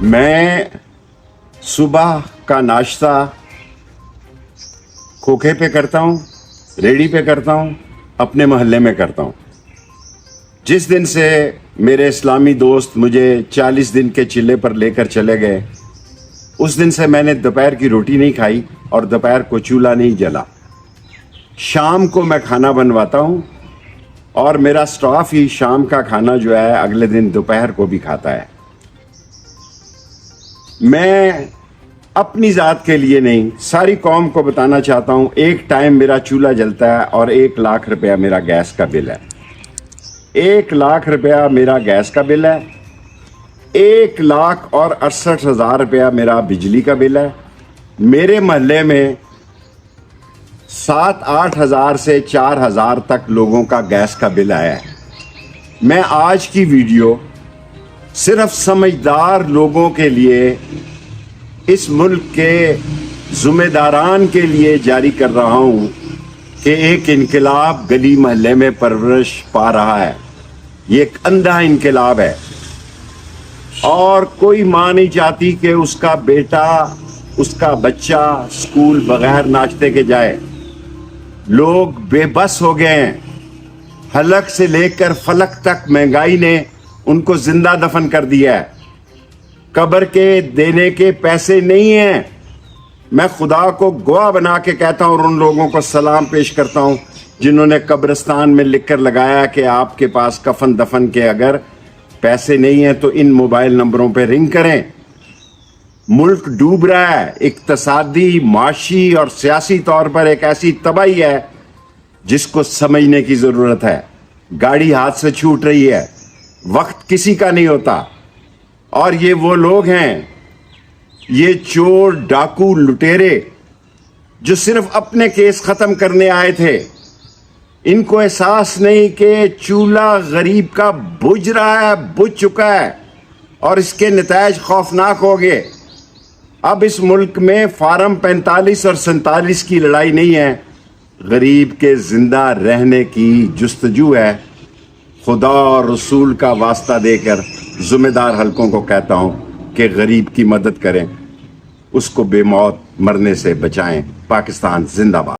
میں صبح کا ناشتہ کھوکھے پہ کرتا ہوں، ریڑھی پہ کرتا ہوں، اپنے محلے میں کرتا ہوں۔ جس دن سے میرے اسلامی دوست مجھے 40 دن کے چلے پر لے کر چلے گئے، اس دن سے میں نے دوپہر کی روٹی نہیں کھائی اور دوپہر کو چولہا نہیں جلا۔ شام کو میں کھانا بنواتا ہوں اور میرا سٹاف ہی شام کا کھانا جو ہے اگلے دن دوپہر کو بھی کھاتا ہے۔ میں اپنی ذات کے لیے نہیں، ساری قوم کو بتانا چاہتا ہوں، ایک ٹائم میرا چولہا جلتا ہے اور 1 لاکھ روپیہ میرا گیس کا بل ہے۔ 1 لاکھ روپیہ میرا گیس کا بل ہے، 1,68,000 روپیہ میرا بجلی کا بل ہے۔ میرے محلے میں 7-8 ہزار سے 4,000 تک لوگوں کا گیس کا بل آیا ہے۔ میں آج کی ویڈیو صرف سمجھدار لوگوں کے لیے، اس ملک کے ذمہ داران کے لیے جاری کر رہا ہوں کہ ایک انقلاب گلی محلے میں پرورش پا رہا ہے۔ یہ ایک اندھا انقلاب ہے اور کوئی ماں نہیں چاہتی کہ اس کا بیٹا، اس کا بچہ اسکول بغیر ناشتے کے جائے۔ لوگ بے بس ہو گئے ہیں، حلق سے لے کر فلک تک مہنگائی نے ان کو زندہ دفن کر دیا ہے۔ قبر کے دینے کے پیسے نہیں ہیں۔ میں خدا کو گواہ بنا کے کہتا ہوں اور ان لوگوں کو سلام پیش کرتا ہوں جنہوں نے قبرستان میں لکھ کر لگایا کہ آپ کے پاس کفن دفن کے اگر پیسے نہیں ہیں تو ان موبائل نمبروں پہ رنگ کریں۔ ملک ڈوب رہا ہے، اقتصادی، معاشی اور سیاسی طور پر ایک ایسی تباہی ہے جس کو سمجھنے کی ضرورت ہے۔ گاڑی ہاتھ سے چھوٹ رہی ہے، وقت کسی کا نہیں ہوتا، اور یہ وہ لوگ ہیں، یہ چور، ڈاکو، لٹیرے جو صرف اپنے کیس ختم کرنے آئے تھے۔ ان کو احساس نہیں کہ چولہا غریب کا بجھ رہا ہے، بجھ چکا ہے اور اس کے نتائج خوفناک ہو گئے۔ اب اس ملک میں فارم 45 اور 47 کی لڑائی نہیں ہے، غریب کے زندہ رہنے کی جستجو ہے۔ خدا اور رسول کا واسطہ دے کر ذمہ دار حلقوں کو کہتا ہوں کہ غریب کی مدد کریں، اس کو بے موت مرنے سے بچائیں۔ پاکستان زندہ باد۔